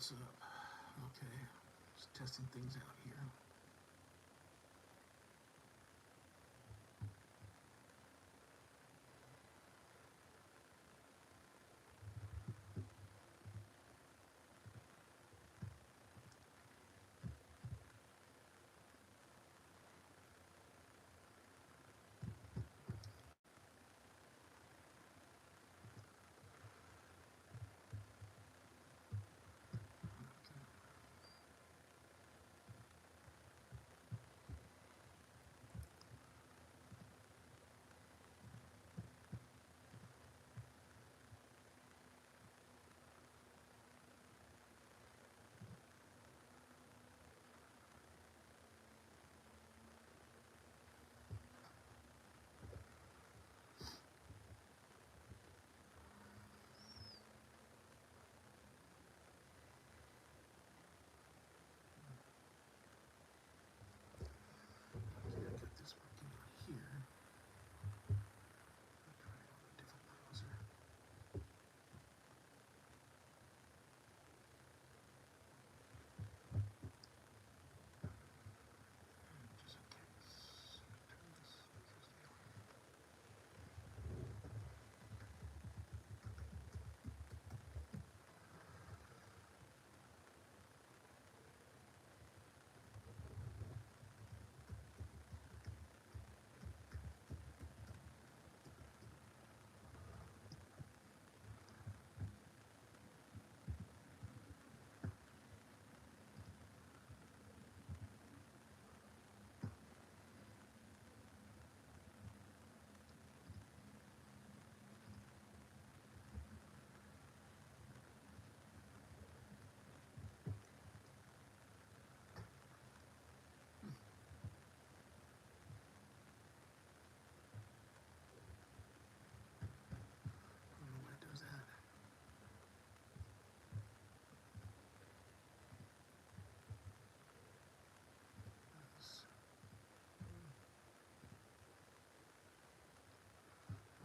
what's up? Okay, just testing things out here. Okay, I got this working on here. I'll try it on a different browser. Just in case. Turn this down. I don't know why it does that. That's-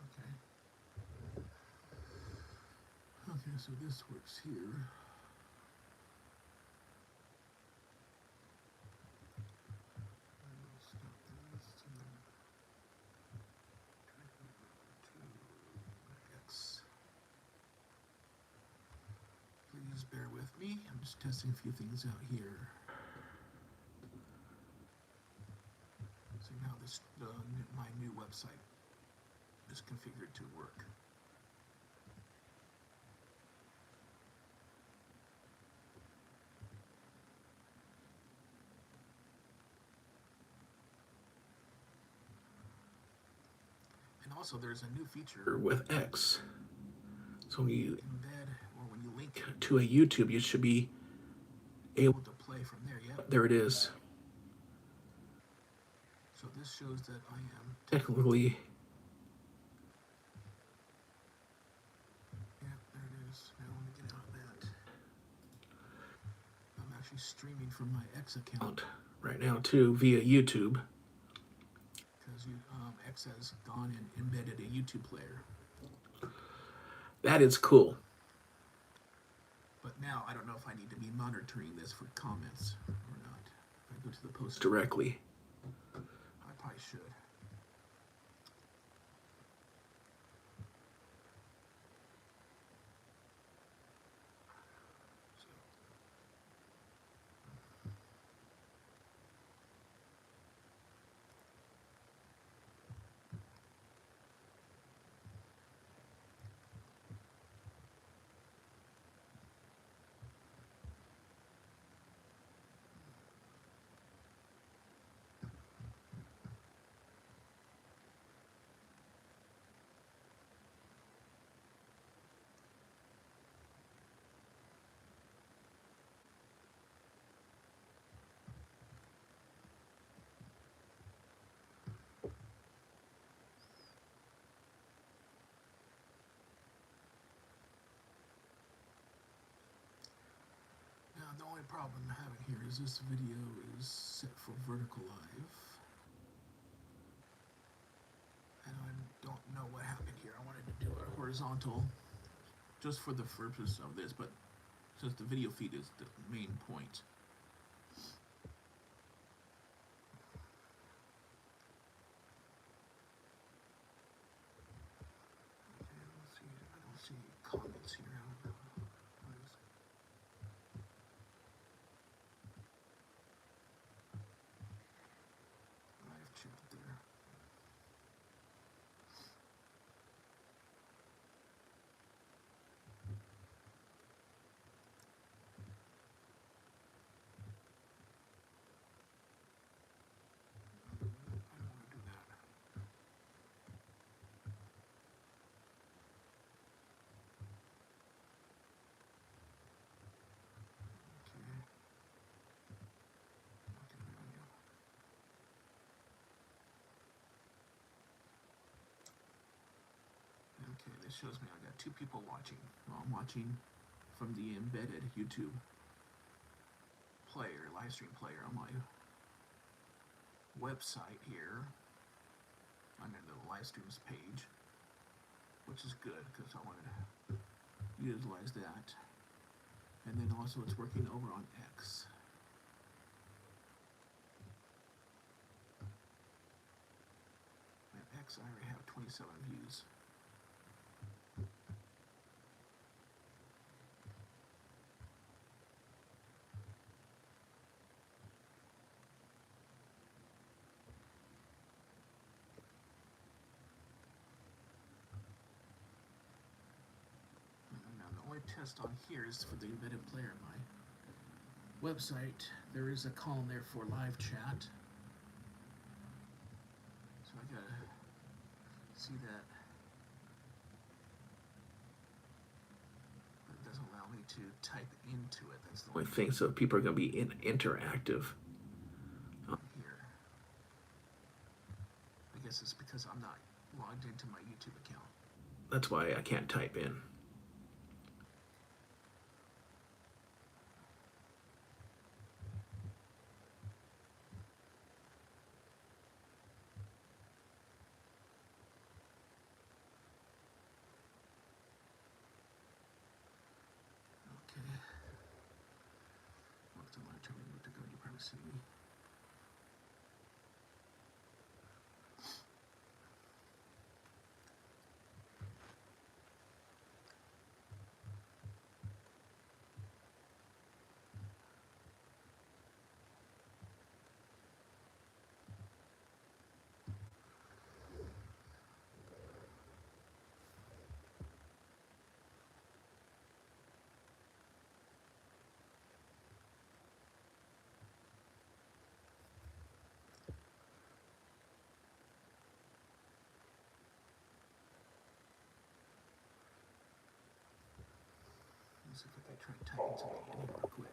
Okay. Okay, so this works here. I will stop this and then turn it over to X. Please bear with me. I'm just testing a few things out here. So now this my new website is configured to work. And also there's a new feature with X. So when you embed or when you link to a YouTube, you should be able to play from there. Yep, there it is. So this shows that I am technically. Yep, there it is. Now let me get out of that. I'm actually streaming from my X account right now too via YouTube. Because X has gone and embedded a YouTube player. That is cool. But now I don't know if I need to be monitoring this for comments or not. If I go to the post directly, I probably should. Now the only problem I'm having here is this video is set for vertical live. And I don't know what happened here. I wanted to do a horizontal just for the purpose of this, but since the video feed is the main point. Okay, let's see. I don't see any comments here. Live chat there. I don't want to do that. Okay. Okay, there we go. Okay, this shows me I got 2 people watching. Well, I'm watching from the embedded YouTube player, live stream player on my website here. Under the live streams page, which is good because I wanted to utilize that. And then also it's working over on X. At X I already have 27 views. Now the only test on here is for the embedded player. My website, there is a column there for live chat. So I gotta see that. But it doesn't allow me to type into it. That's the only thing. So people are gonna be interactive here. I guess it's because I'm not logged into my YouTube account. That's why I can't type in. See. Let's see if I can try typing something in real quick.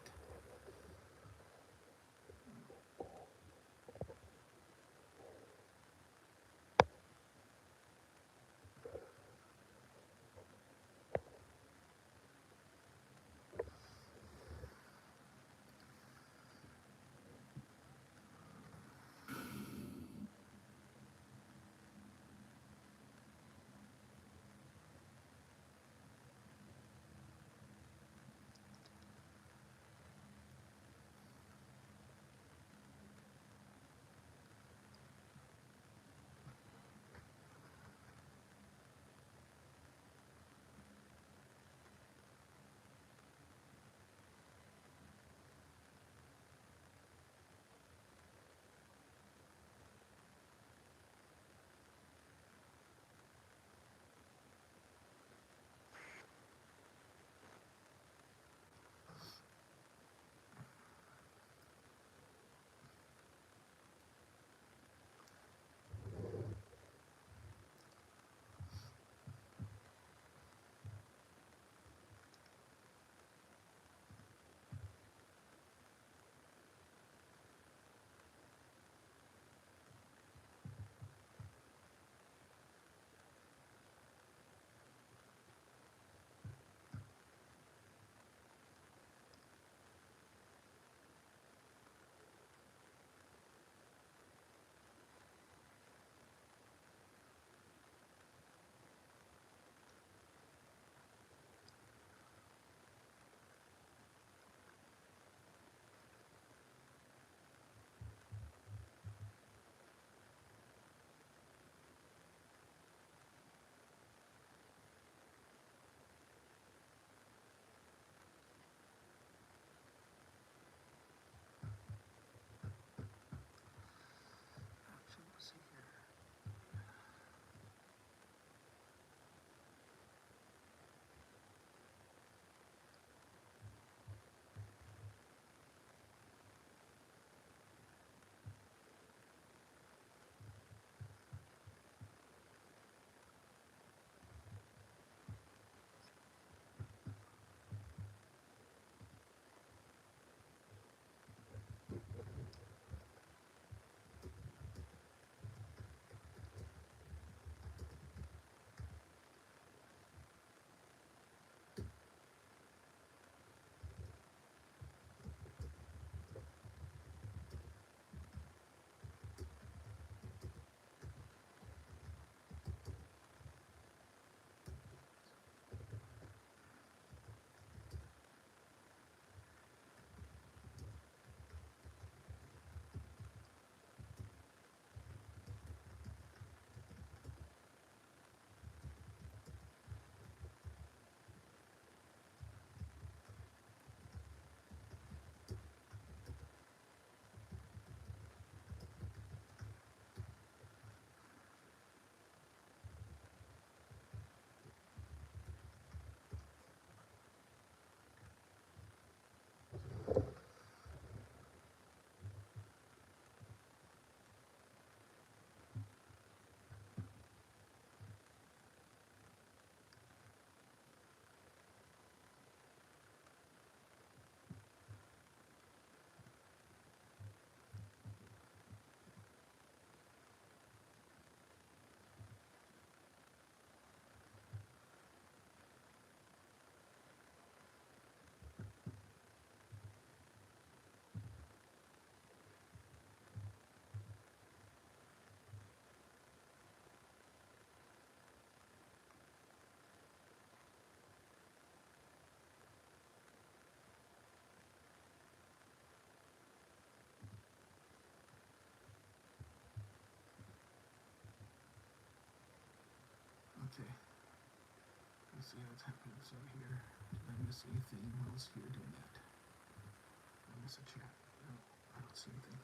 see what's happening. So here, did I miss anything? What else here doing that? Did I miss a chat? No, I don't see anything.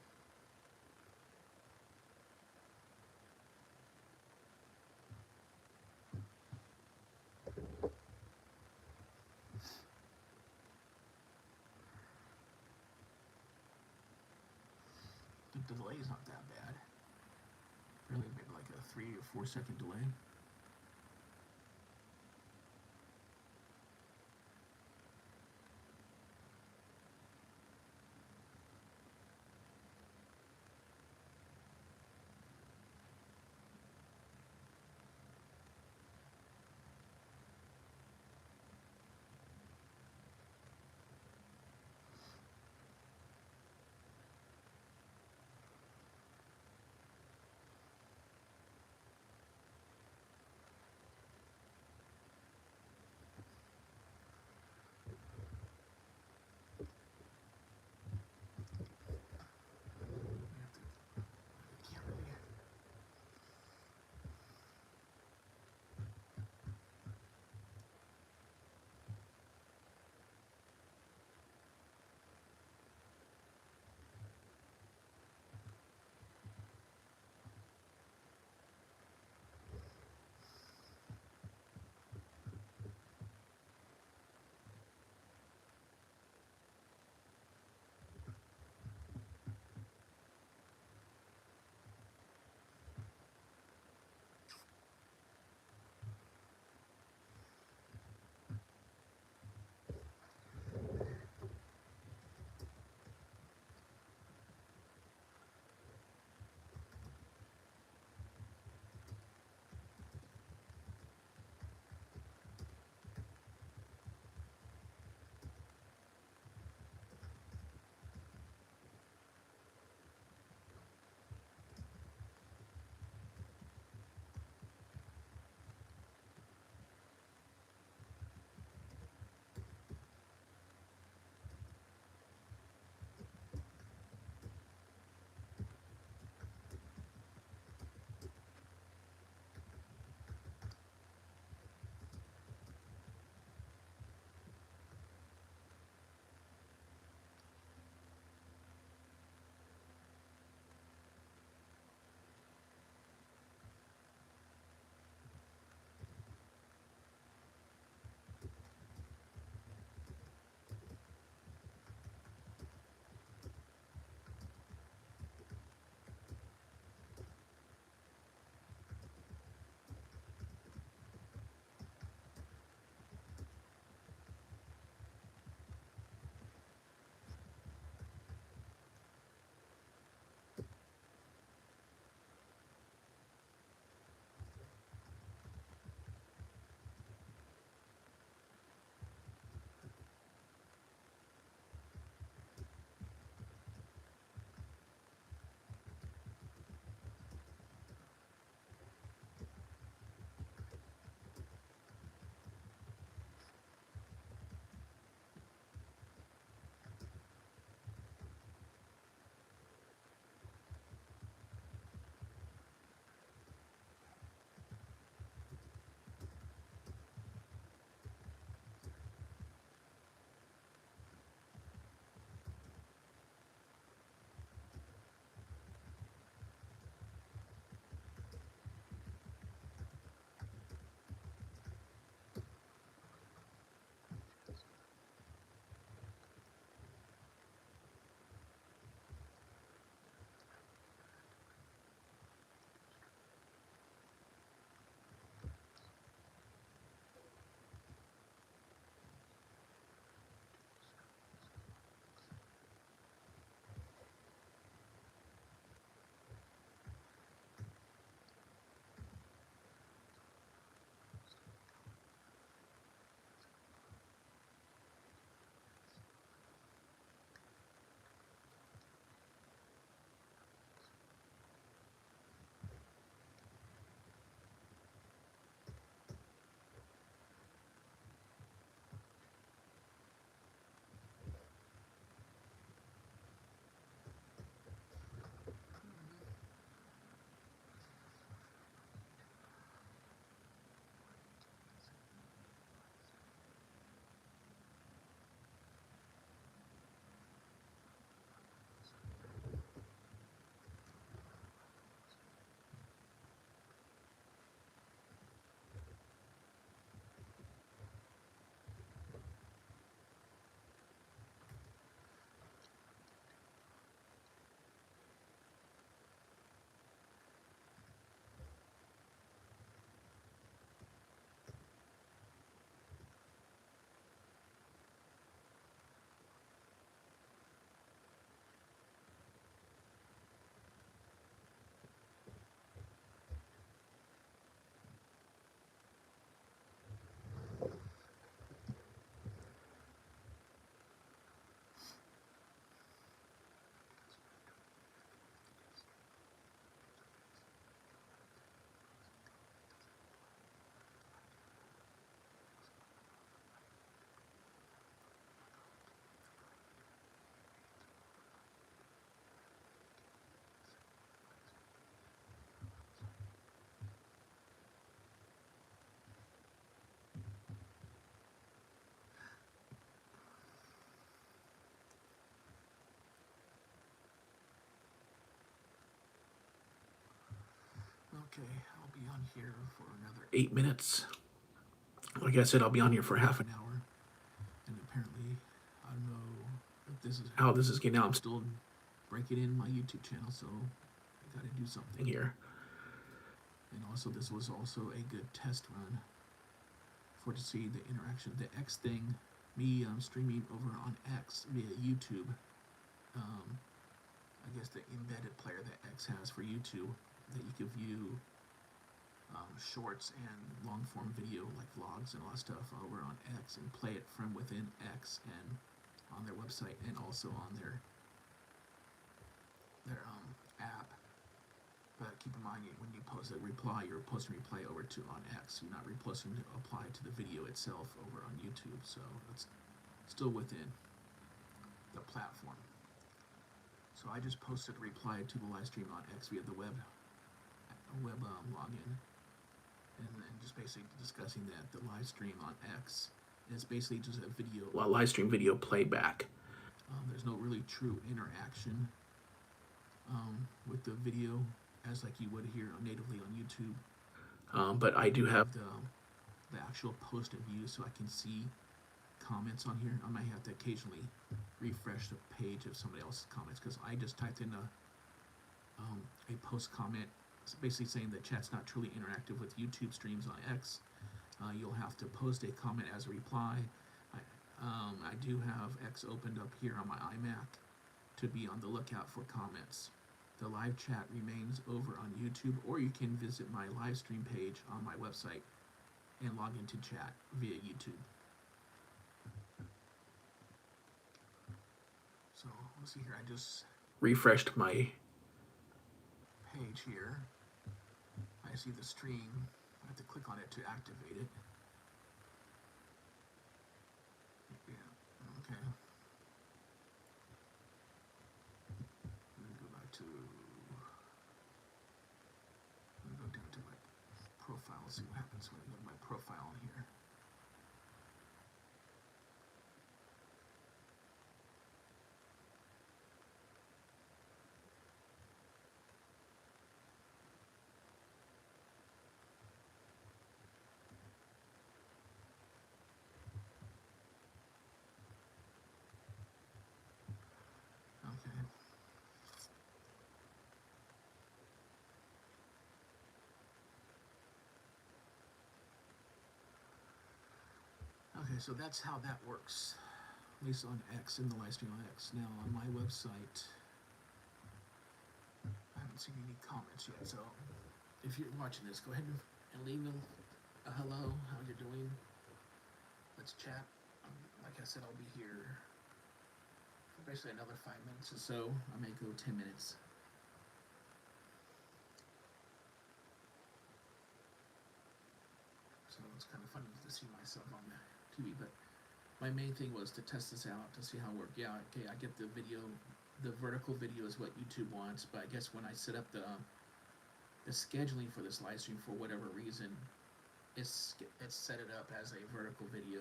The delay is not that bad. Really, maybe like a 3 or 4 second delay. Okay, I'll be on here for another 8 minutes. Like I said, I'll be on here for half an hour. And apparently, I don't know if this is how this is getting out. I'm still breaking in my YouTube channel, so I gotta do something here. And also, this was also a good test run for to see the interaction. The X thing, me streaming over on X via YouTube. I guess the embedded player that X has for YouTube, that you can view shorts and long form video like vlogs and all that stuff over on X and play it from within X and on their website and also on their app. But keep in mind, when you post a reply, you're posting a reply over to on X. You're not reposting to apply to the video itself over on YouTube, so it's still within the platform. So I just posted a reply to the live stream on X via the web login, and just basically discussing that the live stream on X is basically just a video, live stream video playback. There's no really true interaction with the video as like you would here natively on YouTube. But I do have the actual posted view, so I can see comments on here. I might have to occasionally refresh the page of somebody else's comments, because I just typed in a post comment basically saying that chat's not truly interactive with YouTube streams on X. You'll have to post a comment as a reply. I do have X opened up here on my iMac to be on the lookout for comments. The live chat remains over on YouTube, or you can visit my live stream page on my website and log into chat via YouTube. So let's see here, I just refreshed my page here. I see the stream. I have to click on it to activate it. Yeah, okay. Let me go back to, let me go down to my profile and see what happens when I go to my profile in here. Okay. Okay, so that's how that works, at least on X, in the live stream on X. Now on my website, I haven't seen any comments yet, so if you're watching this, go ahead and leave them a hello, how you're doing. Let's chat. Like I said, I'll be here for basically another 5 minutes or so. I may go 10 minutes. So it's kind of funny to see myself on the TV, but my main thing was to test this out to see how it worked. Yeah, okay, I get the video, the vertical video is what YouTube wants, but I guess when I set up the scheduling for this live stream, for whatever reason, it's set it up as a vertical video,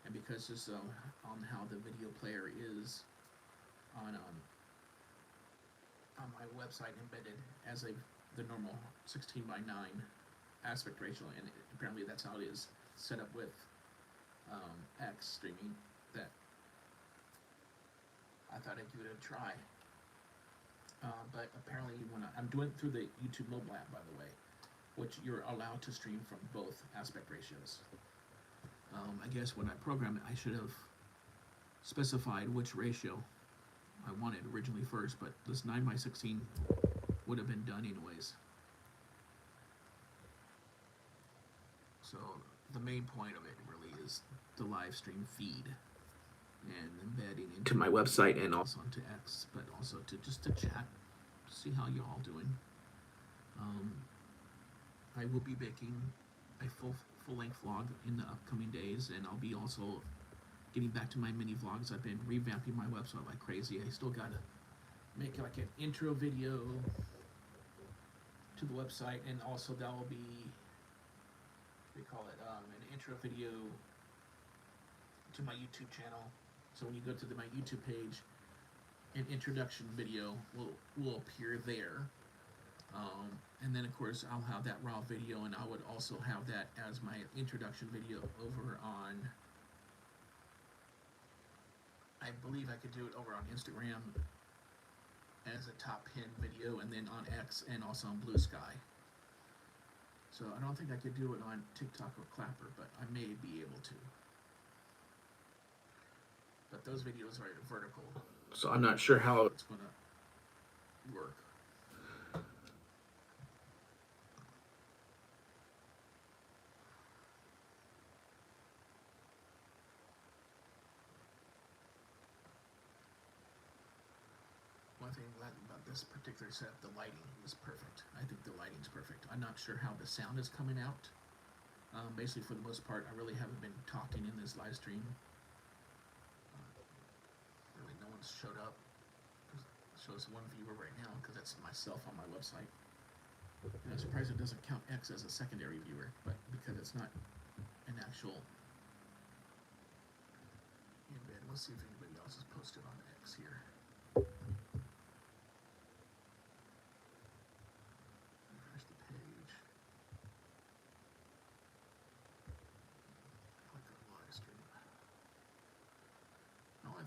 and because this on how the video player is on my website embedded as the normal 16:9 aspect ratio, and apparently that's how it is set up with X streaming, that I thought I'd give it a try. But apparently when I'm doing it through the YouTube mobile app, by the way, which you're allowed to stream from both aspect ratios. I guess when I programmed it, I should have specified which ratio I wanted originally first, but this 9:16 would have been done anyways. So the main point of it really is the live stream feed and embedding into my website and also onto X, but also to chat, to see how you're all doing. I will be making a full-length vlog in the upcoming days, and I'll be also getting back to my mini vlogs. I've been revamping my website like crazy. I still gotta make like an intro video to the website, and also that will be, we call it an intro video to my YouTube channel. So when you go to my YouTube page, an introduction video will appear there. And then, of course, I'll have that raw video, and I would also have that as my introduction video over on, I believe I could do it over on Instagram as a top pin video, and then on X, and also on Blue Sky. So I don't think I could do it on TikTok or Clapper, but I may be able to. But those videos are vertical. So I'm not sure how it's going to work. One thing about this particular setup, the lighting is perfect. I think the lighting's perfect. I'm not sure how the sound is coming out. Basically, for the most part, I really haven't been talking in this live stream. Really, no one's showed up. It shows one viewer right now because that's myself on my website. And I'm surprised it doesn't count X as a secondary viewer, but because it's not an actual embed. Let's see if anybody else is posted on X here.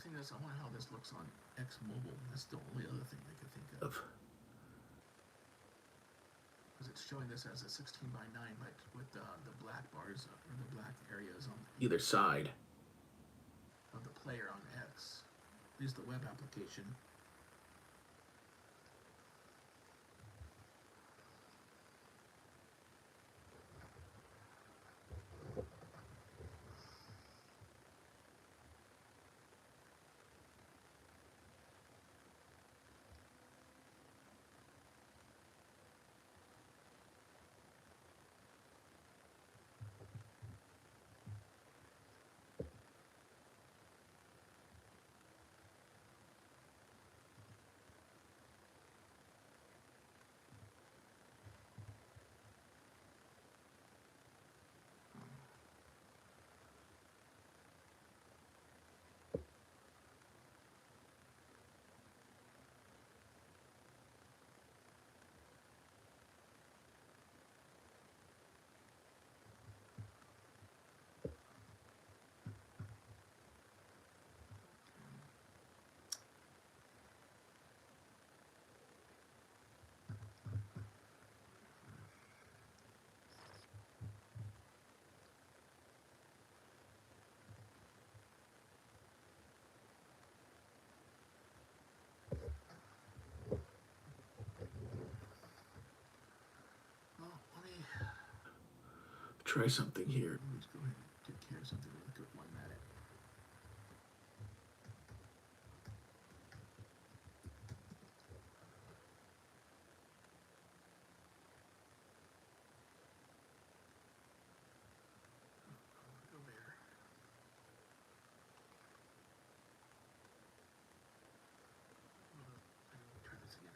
Thing is, I wonder how this looks on X Mobile. That's the only other thing I could think of. Because it's showing this as a 16:9, but with the black bars or the black areas on either side of the player on X. This is the web application. Try something here. Let's go ahead and take care of something really quick while I'm at it. Go there. Try this again.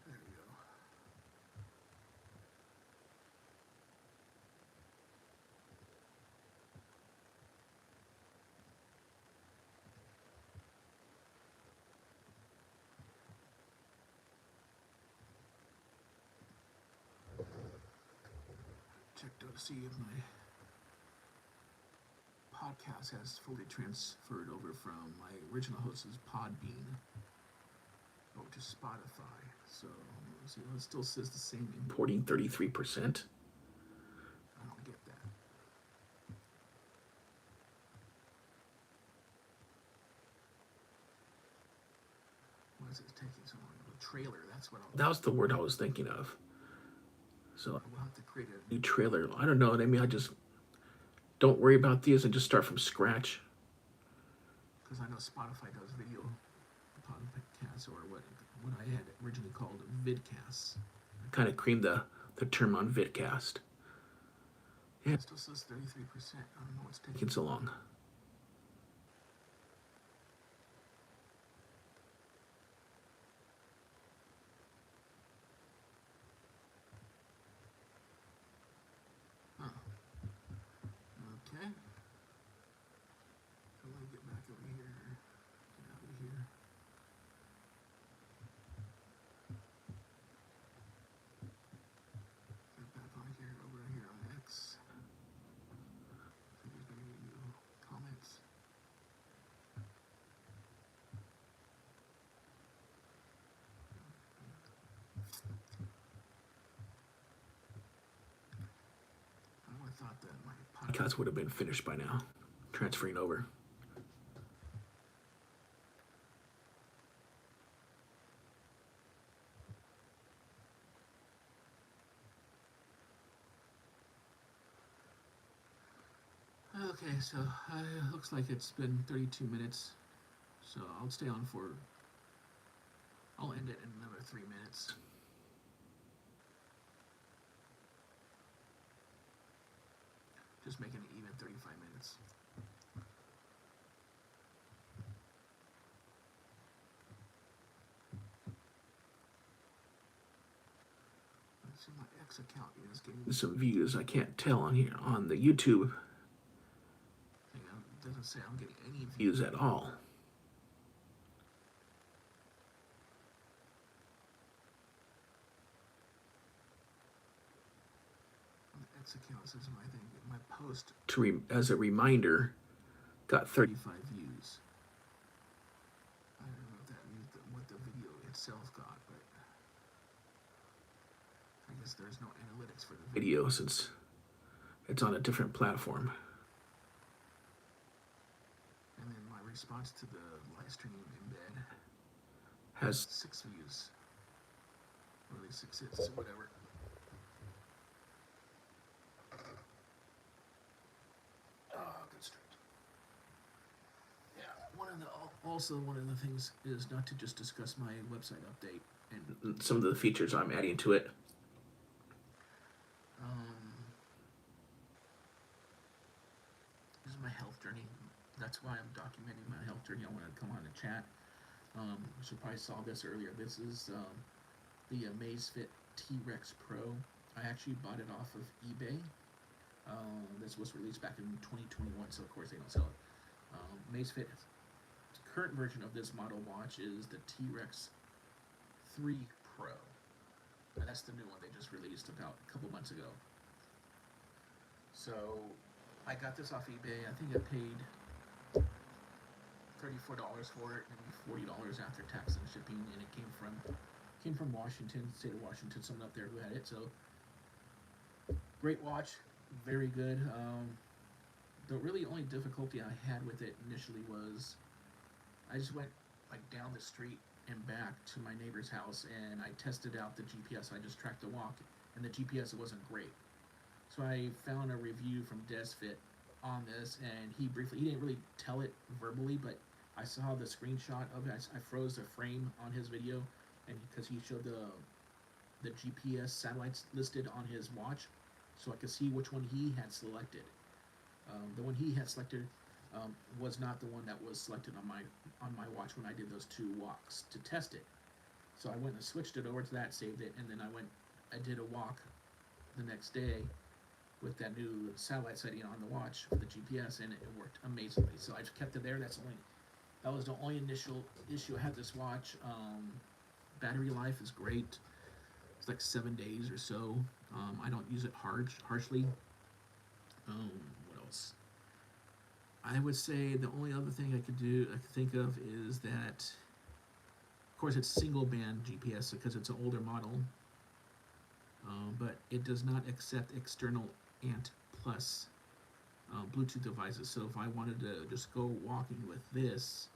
There we go. Check to see if my podcast has fully transferred over from my original host is Podbean over to Spotify. So let's see, it still says the same, importing 33%. I don't get that. Why is it taking so long? The trailer, that's what that was the word I was thinking of. So we'll have to create a new trailer. I don't know. I mean, I just don't worry about these and just start from scratch. Because I know Spotify does video podcasts, or what I had originally called vidcasts. I kind of creamed the term on vidcast. Yeah, it still says 33%. I don't know what's taking so long. Okay. thought that my podcast would have been finished by now, transferring over. Okay, so looks like it's been 32 minutes, so I'll stay on for, I'll end it in another 3 minutes. Just making it even 35 minutes. So my X account is getting some views. I can't tell on here on the YouTube. It doesn't say I'm getting any views at all. On the X account says my post as a reminder got 35 views. I don't know if that means what the video itself got, but I guess there's no analytics for the video since it's on a different platform. And then my response to the live stream embed has 6 views. Or at least 6 hits, whatever. Good straight. Yeah, one of the things is not to just discuss my website update and some of the features I'm adding to it. This is my health journey. That's why I'm documenting my health journey. I want to come on and chat. You probably saw this earlier. This is the Amazfit T-Rex Pro. I actually bought it off of eBay. This was released back in 2021, so of course they don't sell it. Amazfit, the current version of this model watch is the T-Rex 3 Pro. And that's the new one they just released about a couple months ago. So I got this off eBay. I think I paid $34 for it, maybe $40 after tax and shipping, and it came from Washington, state of Washington, someone up there who had it. So great watch, very good. The really only difficulty I had with it initially was I just went like down the street and back to my neighbor's house, and I tested out the GPS. I just tracked the walk, and the GPS wasn't great. So I found a review from DesFit on this, and he didn't really tell it verbally, but I saw the screenshot of it. I froze the frame on his video, and because he showed the GPS satellites listed on his watch, so I could see which one he had selected. The one he had selected was not the one that was selected on my watch when I did those 2 walks to test it. So I went and switched it over to that, saved it, and then I did a walk the next day with that new satellite setting on the watch for the GPS, and it worked amazingly. So I just kept it there. That was the only initial issue I had this watch. Battery life is great. It's like 7 days or so. I don't use it harshly. What else? I would say the only other thing I could think of is that, of course, it's single band GPS because it's an older model, but it does not accept external ANT plus Bluetooth devices. So if I wanted to just go walking with this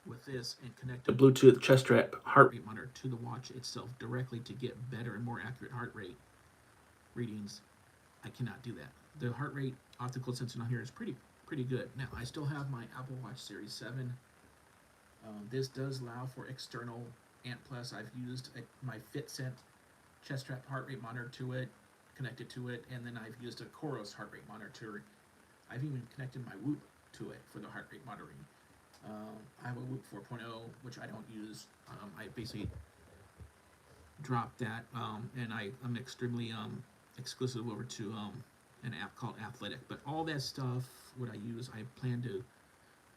and connect a Bluetooth chest strap heart rate monitor to the watch itself directly to get better and more accurate heart rate readings, I cannot do that. The heart rate optical sensor on here is pretty good. Now I still have my Apple Watch Series 7. This does allow for external ANT plus. I've used my FitSense chest strap heart rate monitor to it, connected to it, and then I've used a Coros heart rate monitor. I've even connected my Whoop to it for the heart rate monitoring. I have a Whoop 4.0, which I don't use. I basically dropped that, and I'm extremely exclusive over to an app called Athletic. But all that stuff, what I use, I plan to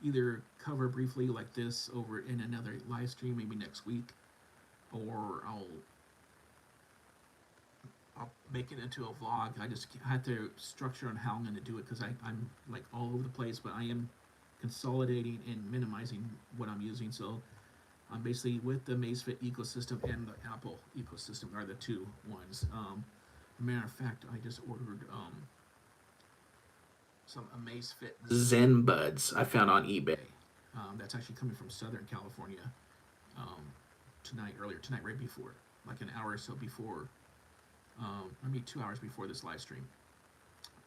either cover briefly like this over in another live stream, maybe next week, or I'll make it into a vlog. I just have to structure on how I'm going to do it because I'm like all over the place, but I am consolidating and minimizing what I'm using. So I'm basically with the Amazfit ecosystem and the Apple ecosystem are the two ones. matter of fact, I just ordered some Amazfit Zen Buds I found on eBay. That's actually coming from Southern California. Earlier tonight, right before, like an hour or so before, maybe 2 hours before this live stream.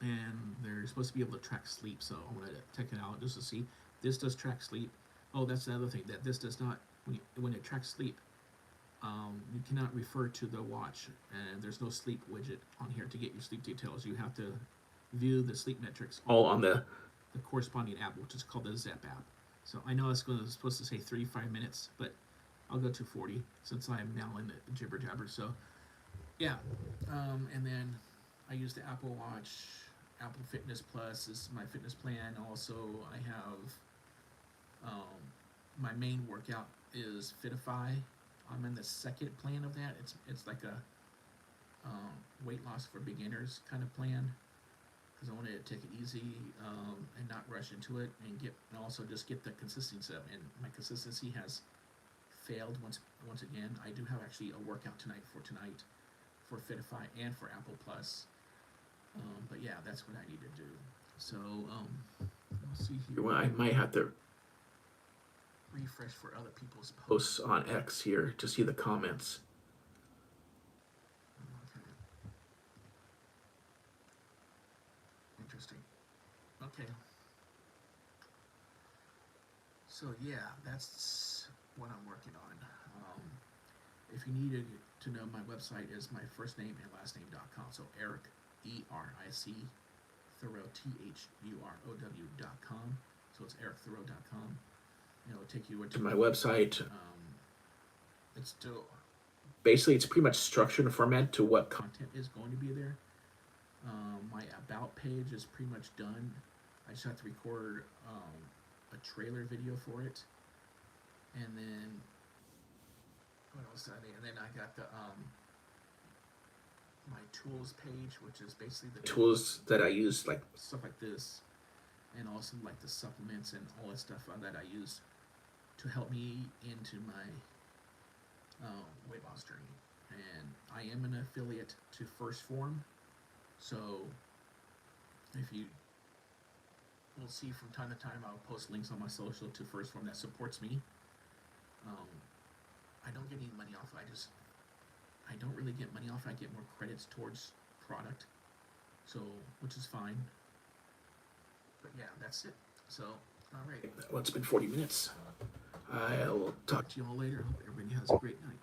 And they're supposed to be able to track sleep, so I want to check it out just to see. This does track sleep. Oh, that's another thing, that this does not, when it tracks sleep, you cannot refer to the watch, and there's no sleep widget on here to get your sleep details. You have to view the sleep metrics all on the corresponding app, which is called the Zep app. So I know it's supposed to say 35 minutes, but I'll go to 40 since I am now in the jibber jabber. So yeah, and then I use the Apple Watch. Apple Fitness Plus is my fitness plan. Also, I have my main workout is Fitify. I'm in the second plan of that. It's like a weight loss for beginners kind of plan, because I wanted to take it easy and not rush into it, and also just get the consistency up. And my consistency has failed once again. I do have actually a workout tonight for Fitify and for Apple Plus. But yeah, that's what I need to do. So let's see here. Well, I might have to refresh for other people's posts on X here to see the comments. Okay. Interesting. Okay. So yeah, that's what I'm working on. If you needed to know, my website is my first name and last name.com. So Eric, ERIC, Thurow, THUROW.com. So it's ericthurow.com. It'll take you to my website. It's still basically, it's pretty much structured and formatted to what content is going to be there. My about page is pretty much done. I just have to record a trailer video for it, and then what else did I need? And then I got the my tools page, which is basically the tools that I use, like stuff like this, and also like the supplements and all that stuff that I use to help me into my weight loss journey. And I am an affiliate to First Form, so if you will see from time to time, I'll post links on my social to First Form that supports me. I don't get any money off. I don't really get money off. I get more credits towards product, so which is fine. But yeah, that's it. So, all right. Well, it's been 40 minutes. I will talk to you all later. Hope everybody has a great night.